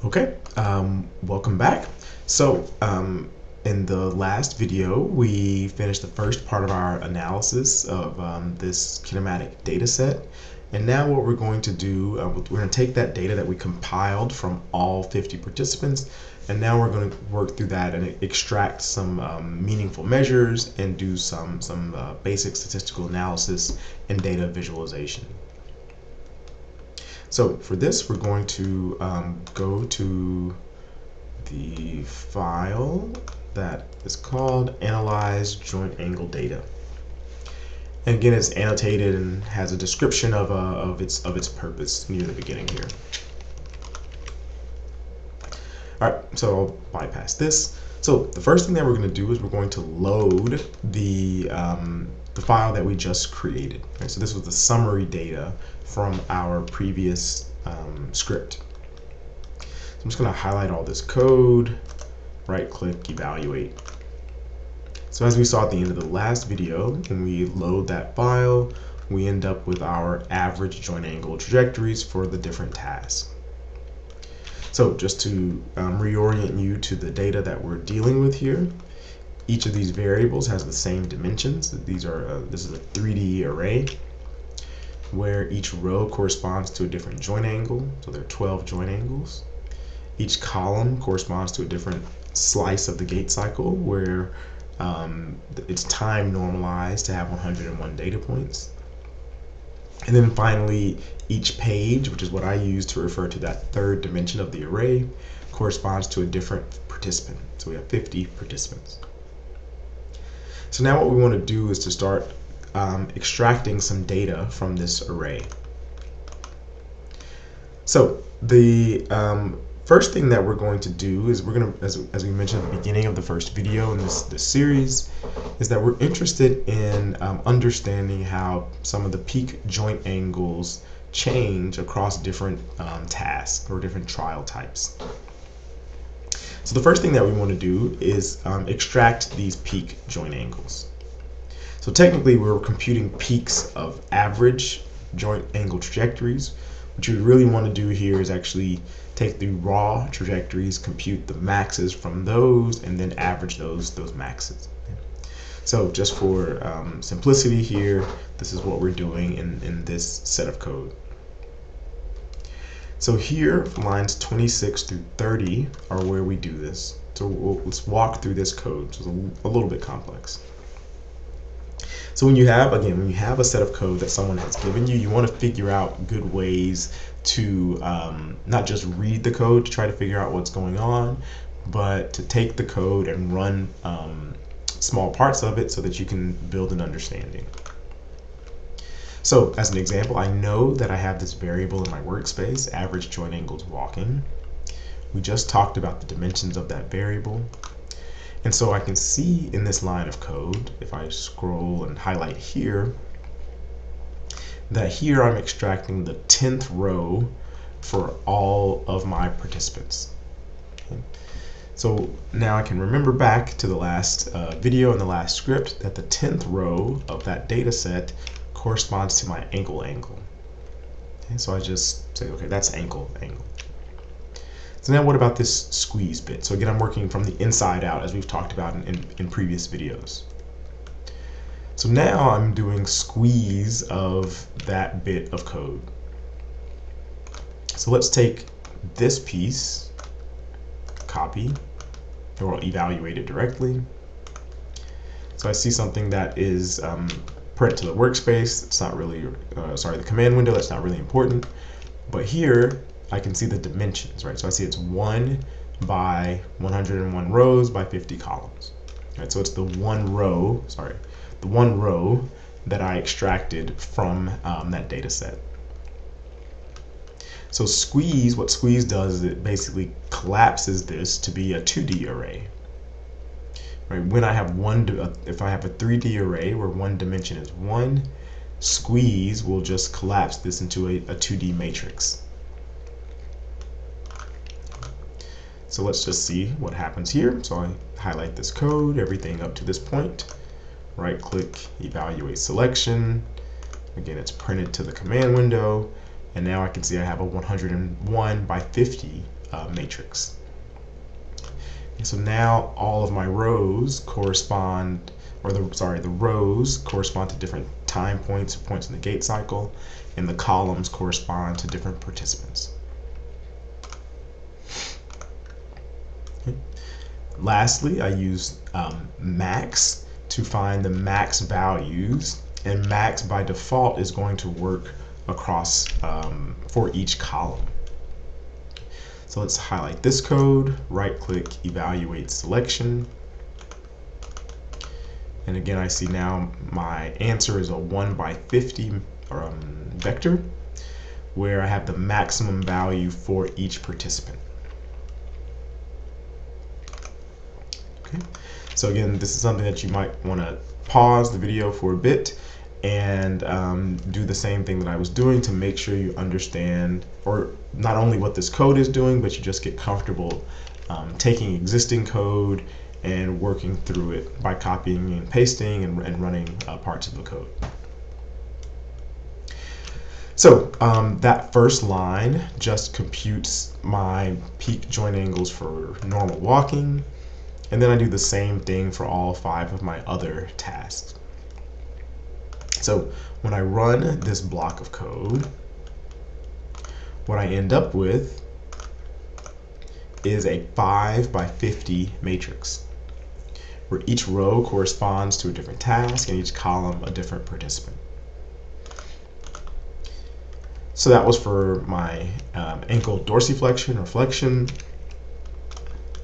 Okay, welcome back. In the last video, we finished the first part of our analysis of this kinematic data set. And now what we're going to do, we're going to take that data that we compiled from all 50 participants, and now we're going to work through that and extract some meaningful measures and do some basic statistical analysis and data visualization. So for this, we're going to go to the file that is called Analyze Joint Angle Data. And again, it's annotated and has a description of its purpose near the beginning here. All right, so I'll bypass this. So the first thing that we're going to do is we're going to load the file that we just created. Okay, so this was the summary data from our previous script. So I'm just going to highlight all this code, right-click, evaluate. So as we saw at the end of the last video, when we load that file, we end up with our average joint angle trajectories for the different tasks. So just to reorient you to the data that we're dealing with here, each of these variables has the same dimensions. This is a 3D array where each row corresponds to a different joint angle. So there are 12 joint angles. Each column corresponds to a different slice of the gate cycle where it's time normalized to have 101 data points. And then finally, each page, which is what I use to refer to that third dimension of the array, corresponds to a different participant. So we have 50 participants. So now what we want to do is to start extracting some data from this array. So the first thing that we're going to do is we're going to, as we mentioned at the beginning of the first video in this series, is that we're interested in understanding how some of the peak joint angles change across different tasks or different trial types. So the first thing that we want to do is extract these peak joint angles. So technically we're computing peaks of average joint angle trajectories. What you really want to do here is actually take the raw trajectories, compute the maxes from those, and then average those maxes. So just for simplicity here, this is what we're doing in this set of code. So here, lines 26 through 30 are where we do this. So let's walk through this code. So it's a little bit complex. So when you have a set of code that someone has given you, you want to figure out good ways to not just read the code to try to figure out what's going on, but to take the code and run small parts of it so that you can build an understanding. So as an example, I know that I have this variable in my workspace, average joint angles walking. We just talked about the dimensions of that variable. And so I can see in this line of code, if I scroll and highlight here, that here I'm extracting the 10th row for all of my participants. Okay. So now I can remember back to the last video and the last script that the 10th row of that data set corresponds to my ankle angle. Okay, so I just say, okay, that's ankle angle. So now what about this squeeze bit? So again, I'm working from the inside out, as we've talked about in previous videos. So now I'm doing squeeze of that bit of code. So let's take this piece, copy, and we'll evaluate it directly. So I see something that is print to the workspace. It's not really, the command window, that's not really important. But here, I can see the dimensions, right? So I see it's 1 by 101 rows by 50 columns. Right? So it's the one row that I extracted from that data set. So squeeze, what squeeze does is it basically collapses this to be a 2D array. Right? When I have if I have a 3D array where one dimension is 1, squeeze will just collapse this into a 2D matrix. So let's just see what happens here. So I highlight this code, everything up to this point, right click, evaluate selection. Again, it's printed to the command window, and now I can see I have a 101 by 50 matrix. And so now all of my rows correspond, or the rows correspond to different time points in the gate cycle, and the columns correspond to different participants. Okay. Lastly, I use max to find the max values, and max by default is going to work across for each column. So let's highlight this code, right click, evaluate selection. And again, I see now my answer is a 1 by 50 vector, where I have the maximum value for each participant. Okay. So again, this is something that you might want to pause the video for a bit and do the same thing that I was doing to make sure you understand, or not only what this code is doing, but you just get comfortable taking existing code and working through it by copying and pasting and running parts of the code. So that first line just computes my peak joint angles for normal walking, and then I do the same thing for all 5 of my other tasks. So when I run this block of code, what I end up with is a 5 by 50 matrix, where each row corresponds to a different task and each column a different participant. So that was for my ankle dorsiflexion or flexion.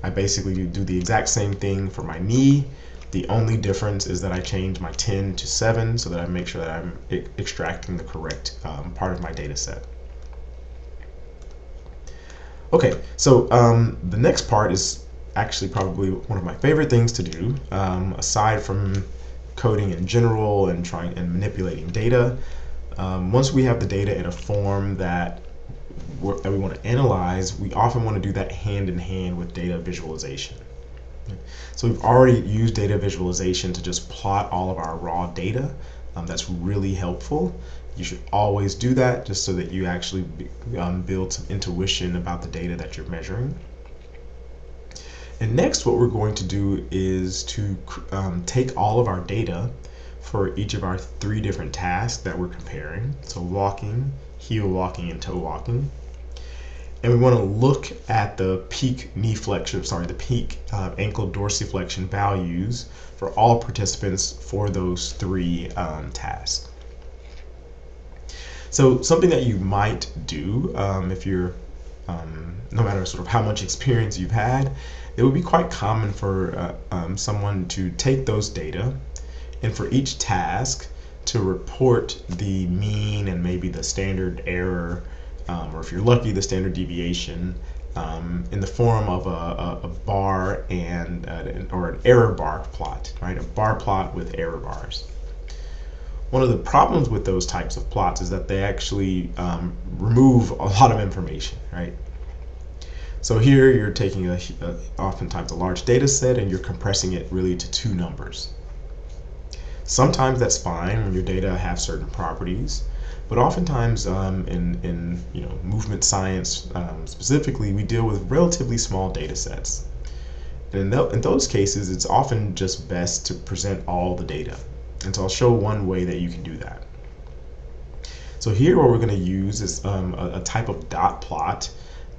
I basically do the exact same thing for my knee. The only difference is that I change my 10 to 7 so that I make sure that I'm extracting the correct part of my data set. Okay, so the next part is actually probably one of my favorite things to do, aside from coding in general and trying and manipulating data. Once we have the data in a form that we want to analyze, we often want to do that hand in hand with data visualization. So we've already used data visualization to just plot all of our raw data. That's really helpful. You should always do that just so that you actually build some intuition about the data that you're measuring. And next, what we're going to do is to take all of our data for each of our 3 different tasks that we're comparing. So walking, heel walking, and toe walking. And we want to look at the peak knee flexion, the peak ankle dorsiflexion values for all participants for those 3 tasks. So something that you might do if you're, no matter sort of how much experience you've had, it would be quite common for someone to take those data and for each task to report the mean and maybe the standard error, or if you're lucky, the standard deviation, in the form of a bar and or an error bar plot, right? A bar plot with error bars. One of the problems with those types of plots is that they actually remove a lot of information, right? So here you're taking oftentimes a large data set and you're compressing it really to 2 numbers. Sometimes that's fine when your data have certain properties, but oftentimes in movement science specifically, we deal with relatively small data sets. And in those cases, it's often just best to present all the data. And so I'll show one way that you can do that. So here what we're going to use is a type of dot plot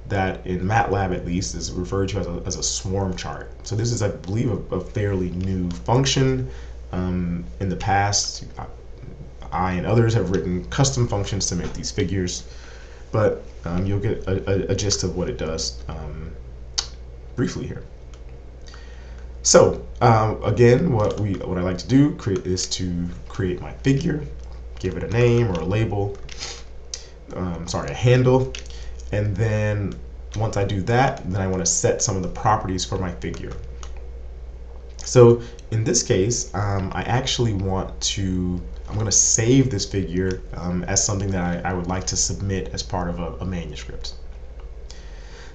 that in MATLAB at least is referred to as a swarm chart. So this is, I believe, a fairly new function. In the past, I and others have written custom functions to make these figures, but you'll get a gist of what it does briefly here. So again, what I like to do is to create my figure, give it a name or a label, a handle, and then once I do that, then I want to set some of the properties for my figure. So in this case, I actually I'm going to save this figure as something that I would like to submit as part of a manuscript.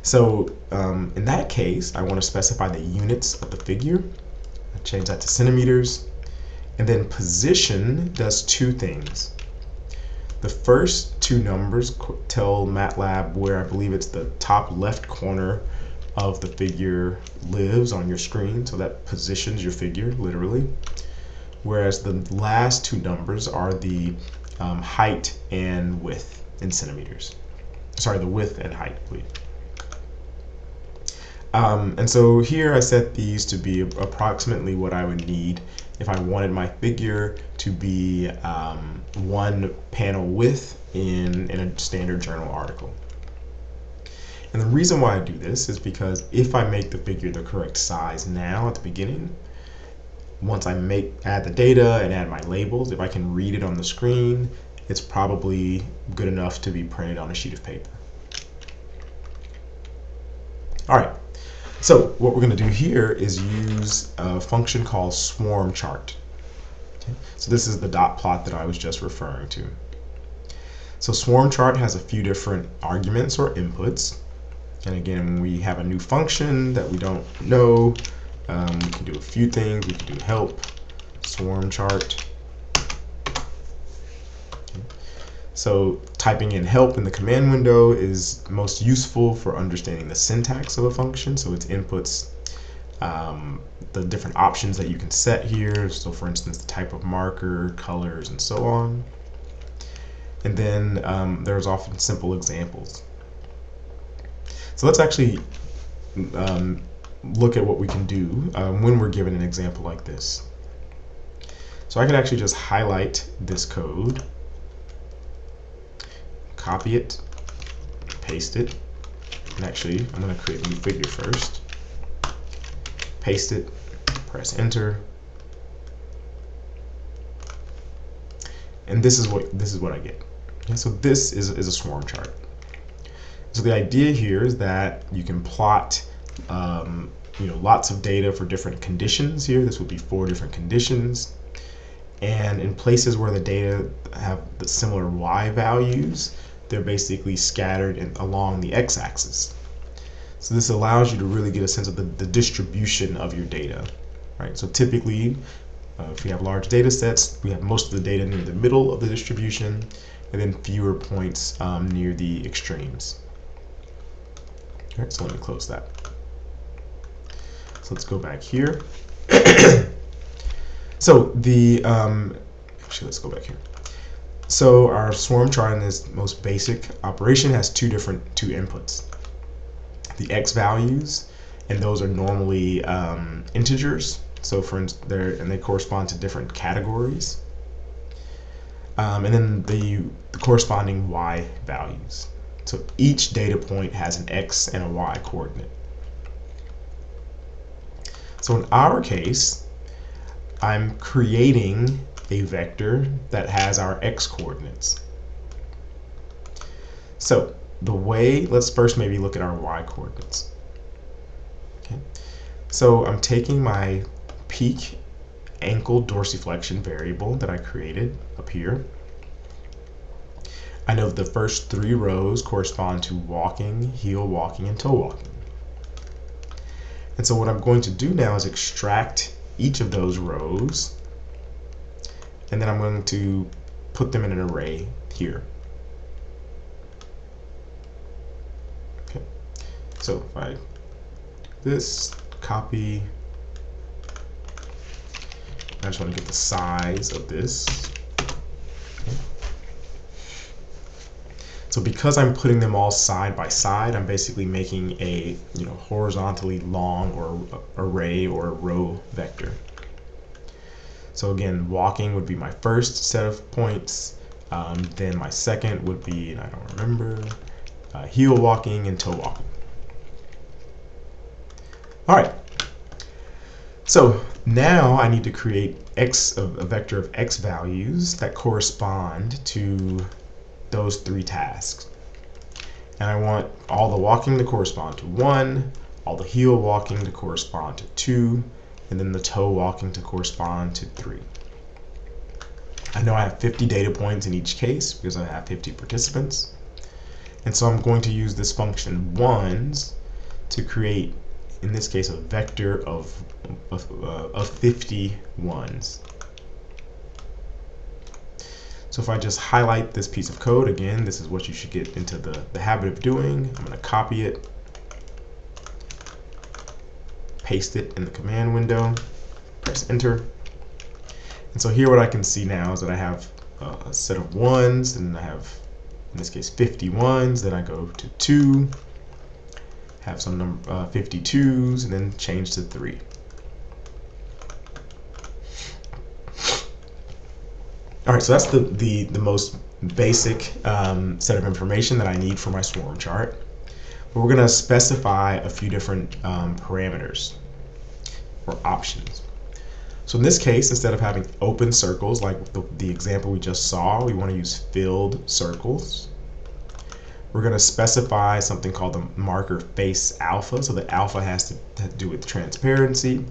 So in that case, I want to specify the units of the figure. I change that to centimeters. And then position does 2 things. the first two numbers tell MATLAB where I believe it's the top left corner of the figure lives on your screen, so that positions your figure literally. Whereas the last two numbers are the height and width in centimeters. Sorry, the width and height, please. And so here I set these to be approximately what I would need if I wanted my figure to be one panel width in a standard journal article. And the reason why I do this is because if I make the figure the correct size now at the beginning, once I add the data and add my labels, if I can read it on the screen, it's probably good enough to be printed on a sheet of paper. All right, so what we're going to do here is use a function called swarm chart. Okay? So this is the dot plot that I was just referring to. So swarm chart has a few different arguments or inputs. And again, when we have a new function that we don't know, we can do a few things. We can do help, swarm chart. Okay. So typing in help in the command window is most useful for understanding the syntax of a function. So its inputs, the different options that you can set here. So for instance, the type of marker, colors, and so on. And then there's often simple examples. So let's actually look at what we can do when we're given an example like this. So I could actually just highlight this code, copy it, paste it, and actually I'm going to create a new figure first. Paste it, press enter, and this is what I get. Okay, so this is a swarm chart. So the idea here is that you can plot lots of data for different conditions here. This would be 4 different conditions. And in places where the data have the similar y values, they're basically scattered along the x-axis. So this allows you to really get a sense of the distribution of your data. Right? So typically, if we have large data sets, we have most of the data near the middle of the distribution, and then fewer points near the extremes. All right, so let me close that. So let's go back here. So actually, let's go back here. So our swarm chart in this most basic operation has two inputs. The x values, and those are normally integers. So for instance, they correspond to different categories. And then the corresponding y values. So each data point has an x and a y coordinate. So in our case, I'm creating a vector that has our x coordinates. So let's first maybe look at our y coordinates. Okay. So I'm taking my peak ankle dorsiflexion variable that I created up here. I know the first 3 rows correspond to walking, heel walking, and toe walking. And so what I'm going to do now is extract each of those rows, and then I'm going to put them in an array here. Okay. So if I do this, copy, I just want to get the size of this. Okay. So because I'm putting them all side by side, I'm basically making a horizontally long or array or row vector. So again, walking would be my first set of points. Then my second would be, and I don't remember, heel walking and toe walking. All right. So now I need to create a vector of x values that correspond to those 3 tasks. And I want all the walking to correspond to 1, all the heel walking to correspond to 2, and then the toe walking to correspond to 3. I know I have 50 data points in each case because I have 50 participants. And so I'm going to use this function ones to create, in this case, a vector of 50 ones. So if I just highlight this piece of code, again, this is what you should get into the habit of doing. I'm going to copy it, paste it in the command window, press enter. And so here what I can see now is that I have a set of ones, and I have, in this case, 50 ones. Then I go to 2, have some number 52s, and then change to 3. All right, so that's the most basic set of information that I need for my swarm chart. But we're going to specify a few different parameters or options. So in this case, instead of having open circles like the example we just saw, we want to use filled circles. We're going to specify something called the marker face alpha. So the alpha has to do with transparency.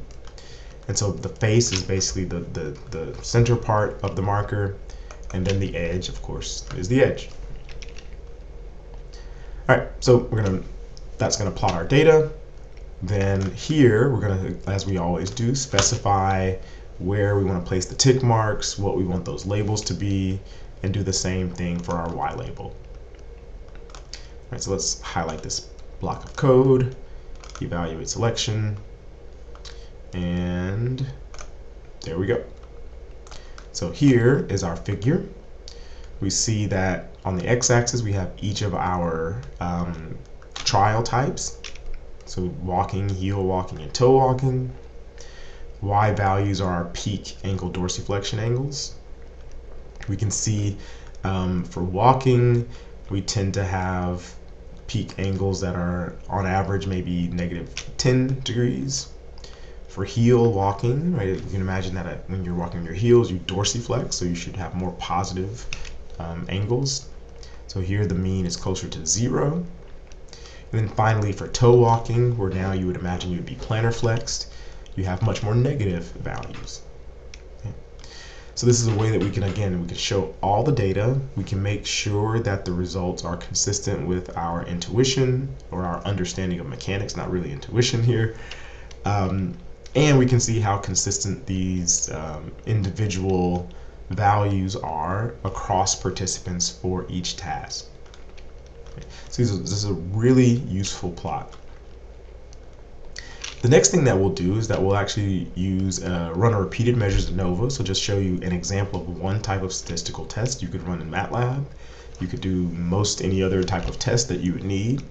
And so the face is basically the center part of the marker, and then the edge, of course, is the edge. All right, so that's gonna plot our data. Then here we're gonna, as we always do, specify where we want to place the tick marks, what we want those labels to be, and do the same thing for our Y label. All right, so let's highlight this block of code, evaluate selection. And there we go. So here is our figure. We see that on the x-axis we have each of our trial types. So walking, heel walking, and toe walking. Y values are our peak ankle dorsiflexion angles. We can see for walking we tend to have peak angles that are on average maybe -10 degrees. For heel walking, right, you can imagine that when you're walking on your heels, you dorsiflex, so you should have more positive angles. So here the mean is closer to 0. And then finally for toe walking, where now you would imagine you'd be plantar flexed, you have much more negative values. Okay. So this is a way that we can show all the data. We can make sure that the results are consistent with our intuition or our understanding of mechanics, not really intuition here. And we can see how consistent these individual values are across participants for each task. Okay. So this is a really useful plot. The next thing that we'll do is that we'll actually run a repeated measures ANOVA. So just show you an example of one type of statistical test you could run in MATLAB. You could do most any other type of test that you would need.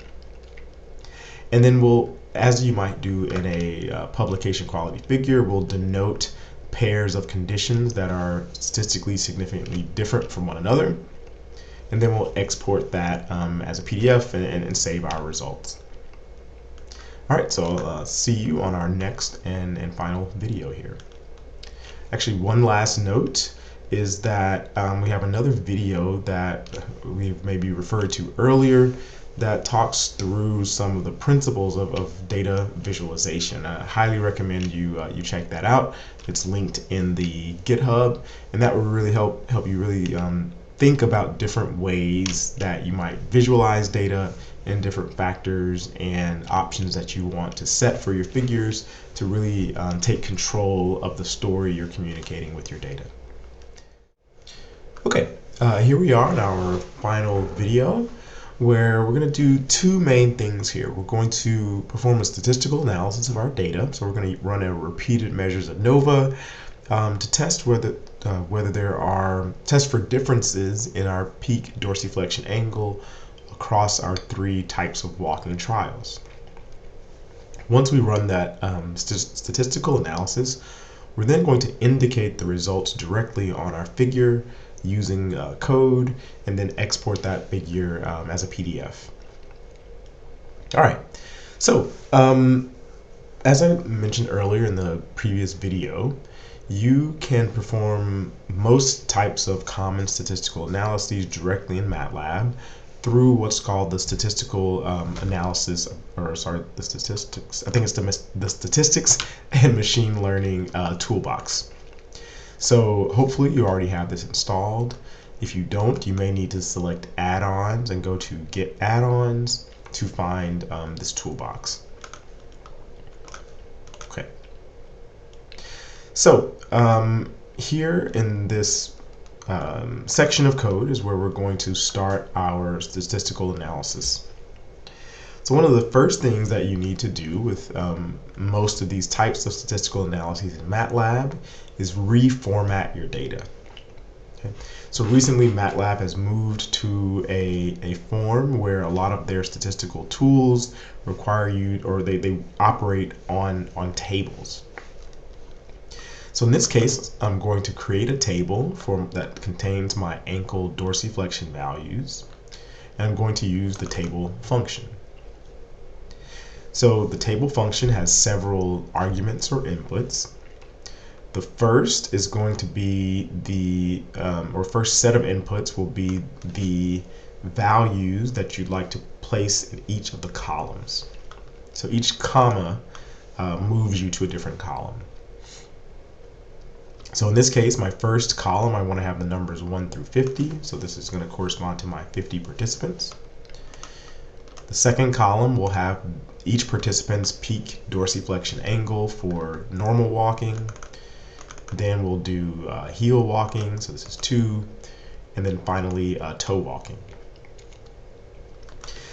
And then we'll, as you might do in a publication quality figure, we'll denote pairs of conditions that are statistically significantly different from one another. And then we'll export that as a PDF and save our results. All right, so I'll see you on our next and final video here. Actually, one last note is that we have another video that we've maybe referred to earlier that talks through some of the principles of data visualization. I highly recommend you check that out. It's linked in the GitHub, and that will really help you really think about different ways that you might visualize data and different factors and options that you want to set for your figures to really take control of the story you're communicating with your data. Okay, here we are in our final video, where we're going to do two main things here. We're going to perform a statistical analysis of our data. So we're going to run a repeated measures ANOVA to test whether there are tests for differences in our peak dorsiflexion angle across our 3 types of walking trials. Once we run that statistical analysis, we're then going to indicate the results directly on our figure using code, and then export that figure as a PDF. All right, so as I mentioned earlier in the previous video, you can perform most types of common statistical analyses directly in MATLAB through what's called the statistical analysis, or sorry, the statistics, I think it's the statistics and machine learning toolbox. So hopefully you already have this installed. If you don't, you may need to select add-ons and go to get add-ons to find this toolbox. Okay. So here in this section of code is where we're going to start our statistical analysis. So one of the first things that you need to do with most of these types of statistical analyses in MATLAB is reformat your data. Okay. So recently MATLAB has moved to a form where a lot of their statistical tools require you, or they operate on tables. So in this case, I'm going to create a table that contains my ankle dorsiflexion values, and I'm going to use the table function. So the table function has several arguments or inputs. The first is going to be or first set of inputs will be the values that you'd like to place in each of the columns. So each comma moves you to a different column. So in this case, my first column, I want to have the numbers 1 through 50. So this is going to correspond to my 50 participants. The second column will have each participant's peak dorsiflexion angle for normal walking. Then we'll do heel walking, so this is 2, and then finally toe walking.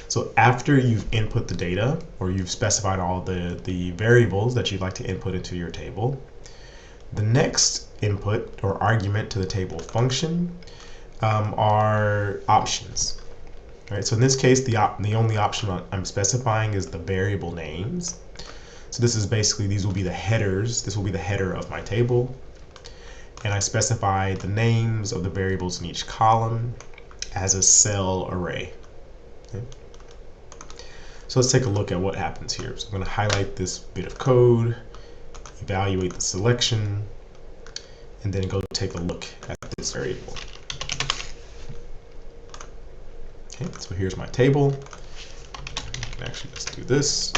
So after you've input the data, or you've specified all the variables that you'd like to input into your table, the next input or argument to the table function are options. All right, so in this case, the only option I'm specifying is the variable names. So this is basically, these will be the headers. This will be the header of my table. And I specify the names of the variables in each column as a cell array. Okay. So let's take a look at what happens here. So I'm going to highlight this bit of code, evaluate the selection, and then go take a look at this variable. Okay, so here's my table. Actually, let's do this.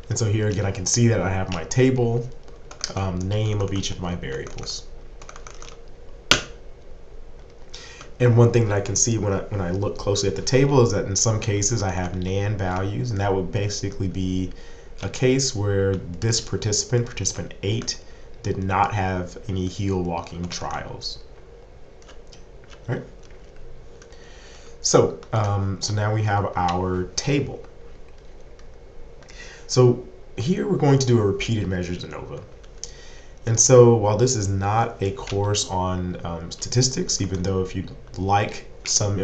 And so here again, I can see that I have my table, name of each of my variables. And one thing that I can see when I look closely at the table is that in some cases I have NaN values, and that would basically be a case where this participant 8, did not have any heel walking trials. All right. So, so now we have our table. So here we're going to do a repeated measures ANOVA. And so while this is not a course on statistics, even though if you'd like some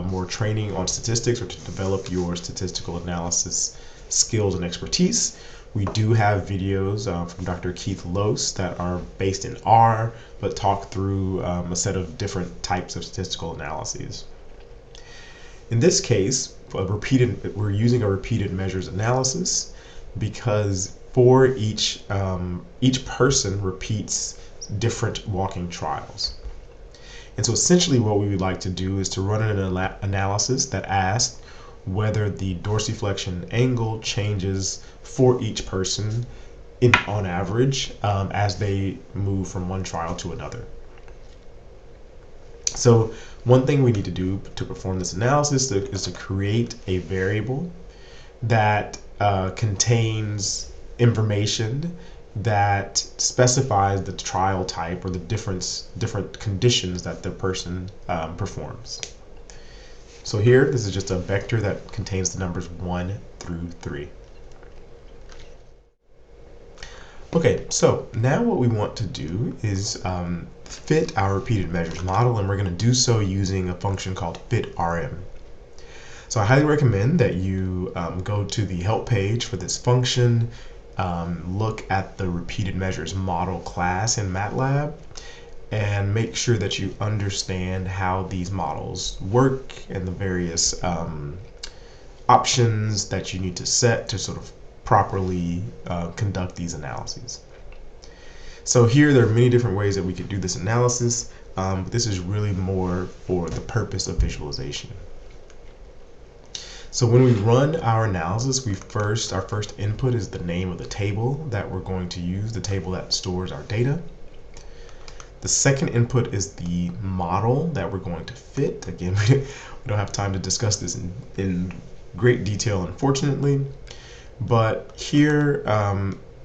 more training on statistics or to develop your statistical analysis skills and expertise, we do have videos from Dr. Keith Lose that are based in R, but talk through a set of different types of statistical analyses. In this case, we're using a repeated measures analysis because for each person repeats different walking trials. And so essentially what we would like to do is to run an analysis that asks whether the dorsiflexion angle changes for each person on average as they move from one trial to another. So one thing we need to do to perform this analysis is to create a variable that contains information that specifies the trial type or the different conditions that the person performs. So here, this is just a vector that contains the numbers 1 through 3. Okay, so now what we want to do is fit our repeated measures model, and we're going to do so using a function called fitRM. So I highly recommend that you go to the help page for this function, look at the repeated measures model class in MATLAB, and make sure that you understand how these models work and the various options that you need to set to sort of properly conduct these analyses. So here there are many different ways that we could do this analysis, but this is really more for the purpose of visualization. So when we run our analysis, our first input is the name of the table that we're going to use, the table that stores our data. The second input is the model that we're going to fit. Again, we don't have time to discuss this in great detail, unfortunately. But here,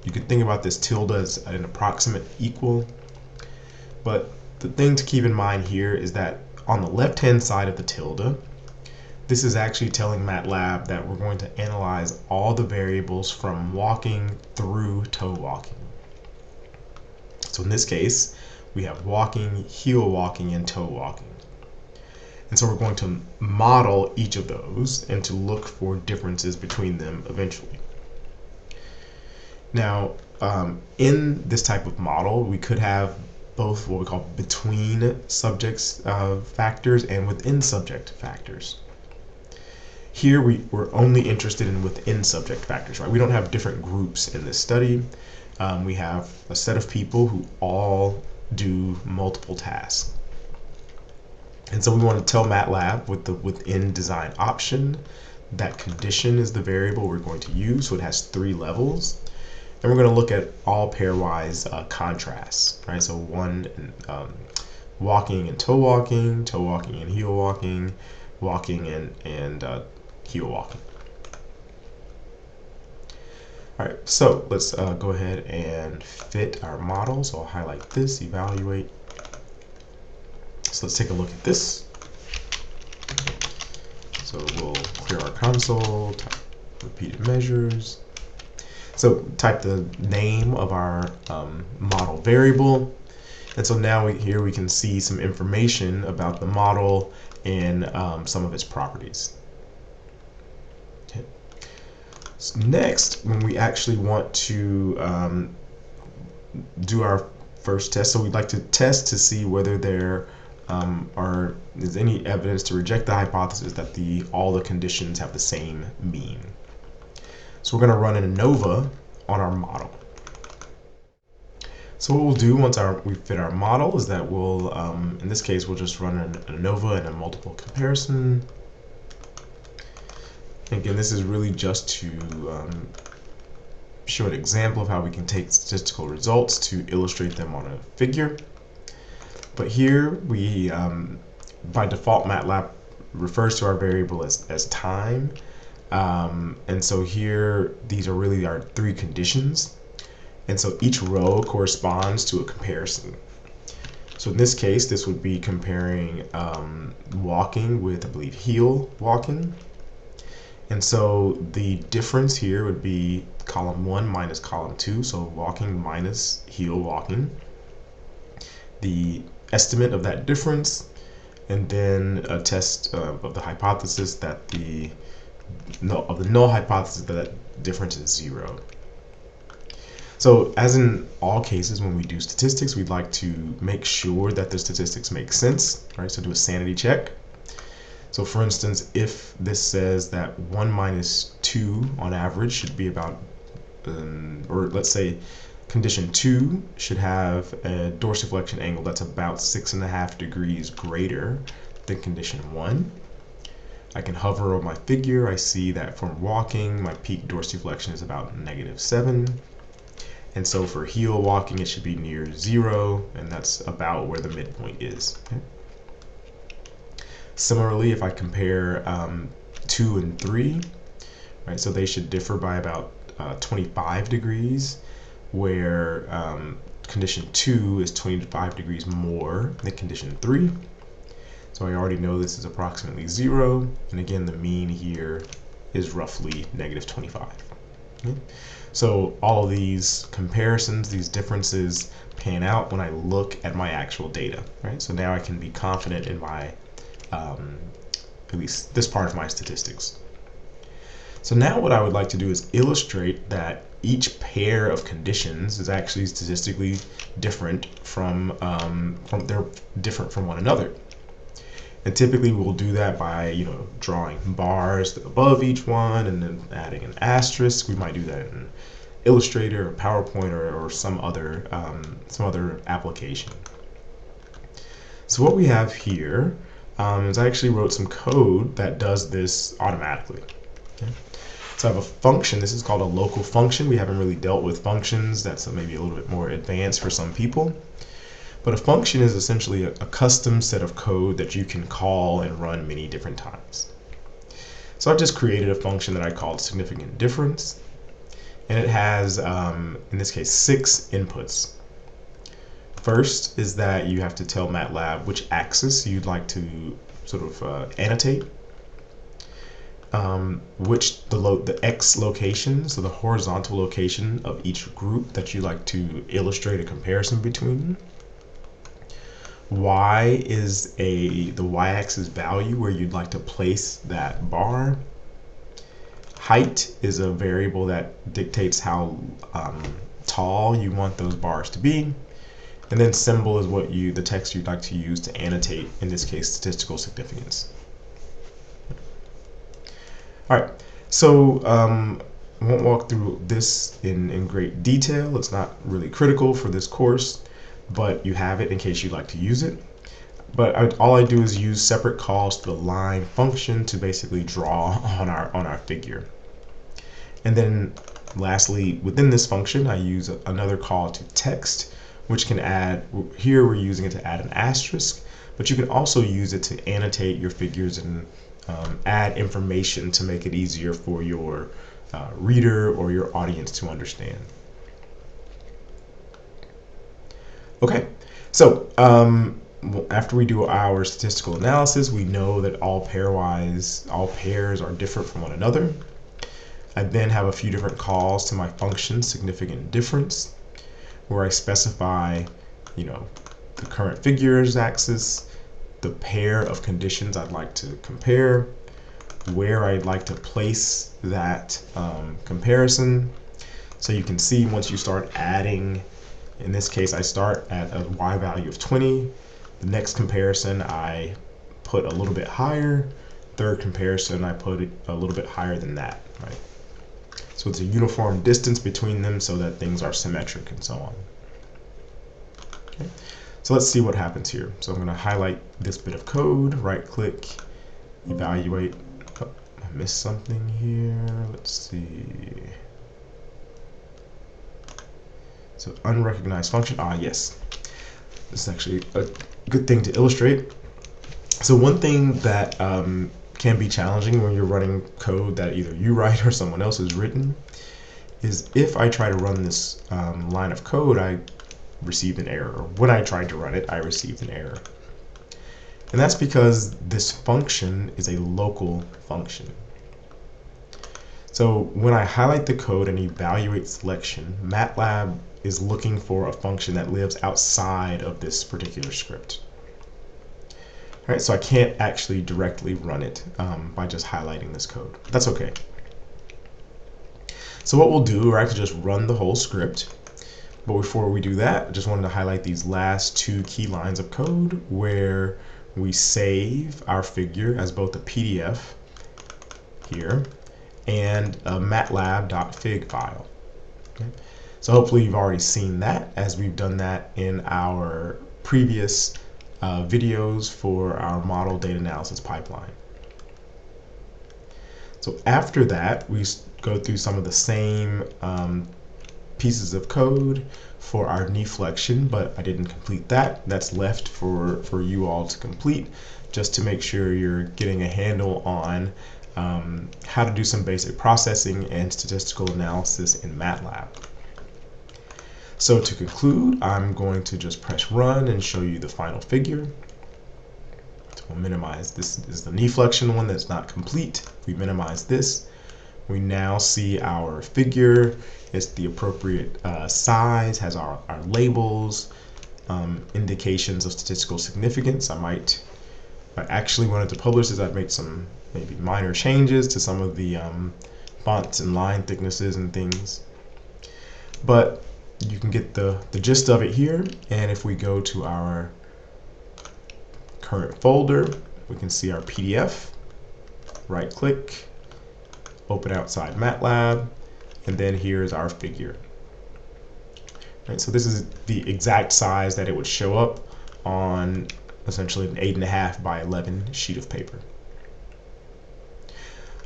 you can think about this tilde as an approximate equal. But the thing to keep in mind here is that on the left-hand side of the tilde, this is actually telling MATLAB that we're going to analyze all the variables from walking through toe walking. So in this case, we have walking, heel walking, and toe walking. And so we're going to model each of those and to look for differences between them eventually. Now, in this type of model, we could have both what we call between subjects factors and within subject factors. Here we're only interested in within subject factors, right? We don't have different groups in this study. We have a set of people who all do multiple tasks. And so we want to tell MATLAB with the within design option that condition is the variable we're going to use, so it has 3 levels. And we're going to look at all pairwise contrasts, right? So one walking and toe walking and heel walking, walking and heel walking. All right, so let's go ahead and fit our model. So I'll highlight this, evaluate. So let's take a look at this. So we'll clear our console, type repeated measures. So type the name of our model variable. And so now here we can see some information about the model and some of its properties. Okay. So next, when we actually want to do our first test, so we'd like to test to see whether there is any evidence to reject the hypothesis that all the conditions have the same mean. So we're going to run an ANOVA on our model. So what we'll do once we fit our model is that we'll, in this case, we'll just run an ANOVA and a multiple comparison. Again, this is really just to show an example of how we can take statistical results to illustrate them on a figure. But here we, by default, MATLAB refers to our variable as time. And so here, these are really our 3 conditions. And so each row corresponds to a comparison. So in this case, this would be comparing walking with, I believe, heel walking. And so the difference here would be column 1 minus column 2, so walking minus heel walking. The estimate of that difference, and then a test of the hypothesis that the null hypothesis that difference is 0. So as in all cases when we do statistics, we'd like to make sure that the statistics make sense, right? So do a sanity check. So for instance, if this says that 1 minus 2 on average should be about, or let's say condition 2 should have a dorsiflexion angle that's about 6.5 degrees greater than condition 1. I can hover over my figure. I see that from walking, my peak dorsiflexion is about -7. And so for heel walking, it should be near 0, and that's about where the midpoint is. Okay? Similarly, if I compare 2 and 3, right, so they should differ by about 25 degrees, where condition 2 is 25 degrees more than condition 3. So I already know this is approximately 0, and again, the mean here is roughly -25. Okay? So all of these comparisons, these differences pan out when I look at my actual data, right? So now I can be confident in my, at least this part of my statistics. So now what I would like to do is illustrate that each pair of conditions is actually statistically different they're different from one another. And typically we'll do that by, drawing bars above each one and then adding an asterisk. We might do that in Illustrator or PowerPoint or some other application. So what we have here is I actually wrote some code that does this automatically. Okay? So I have a function. This is called a local function. We haven't really dealt with functions. That's maybe a little bit more advanced for some people. But a function is essentially a custom set of code that you can call and run many different times. So I've just created a function that I called significant difference. And it has, in this case, 6 inputs. First is that you have to tell MATLAB which axis you'd like to sort of annotate, which the X location, so the horizontal location of each group that you like to illustrate a comparison between. Y is the y-axis value where you'd like to place that bar. Height is a variable that dictates how tall you want those bars to be. And then symbol is the text you'd like to use to annotate, in this case, statistical significance. All right, so I won't walk through this in great detail. It's not really critical for this course, but you have it in case you'd like to use it. But all I do is use separate calls to the line function to basically draw on our figure. And then lastly, within this function, I use another call to text, which can add, here we're using it to add an asterisk, but you can also use it to annotate your figures and add information to make it easier for your reader or your audience to understand. Okay, so after we do our statistical analysis, we know that all pairs are different from one another. I then have a few different calls to my function significant difference, where I specify, the current figures axis, the pair of conditions I'd like to compare, where I'd like to place that comparison. So you can see once you start adding, in this case I start at a y value of 20, the next comparison I put a little bit higher, third comparison I put it a little bit higher than that, right? So it's a uniform distance between them so that things are symmetric and so on. Okay. So let's see what happens here. So I'm going to highlight this bit of code, right click, evaluate. Oh, I missed something here. Let's see. So unrecognized function. Yes. This is actually a good thing to illustrate. So one thing that can be challenging when you're running code that either you write or someone else has written is if I try to run this line of code, I received an error. When I tried to run it, I received an error. And that's because this function is a local function. So when I highlight the code and evaluate selection, MATLAB is looking for a function that lives outside of this particular script. All right, so I can't actually directly run it by just highlighting this code. That's okay. So what we'll do, we're actually just run the whole script. But before we do that, I just wanted to highlight these last two key lines of code where we save our figure as both a PDF here and a MATLAB.fig file. Okay. So hopefully you've already seen that, as we've done that in our previous videos for our model data analysis pipeline. So after that, we go through some of the same pieces of code for our knee flexion, but I didn't complete that. That's left for you all to complete, just to make sure you're getting a handle on how to do some basic processing and statistical analysis in MATLAB. So to conclude, I'm going to just press run and show you the final figure. So we'll minimize this. Is the knee flexion one that's not complete. We minimize this. We now see our figure. It's the appropriate size, has our labels, indications of statistical significance. If I actually wanted to publish this, I'd make some maybe minor changes to some of the fonts and line thicknesses and things. But you can get the gist of it here. And if we go to our current folder, we can see our PDF. Right click, open outside MATLAB, and then here's our figure. Right, so this is the exact size that it would show up on essentially an 8.5 by 11 sheet of paper.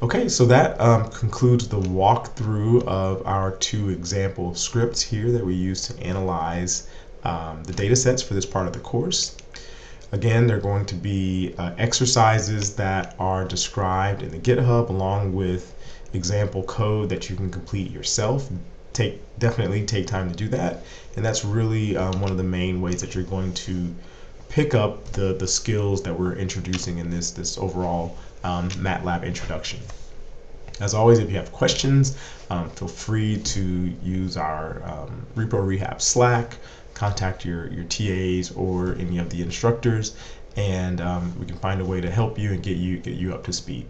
Okay, so that concludes the walkthrough of our two example scripts here that we use to analyze the data sets for this part of the course. Again, they're going to be exercises that are described in the GitHub along with example code that you can complete yourself definitely take time to do that, and that's really one of the main ways that you're going to pick up the skills that we're introducing in this overall MATLAB introduction. As always, if you have questions, feel free to use our Repo Rehab Slack, contact your TAs or any of the instructors, and we can find a way to help you and get you up to speed.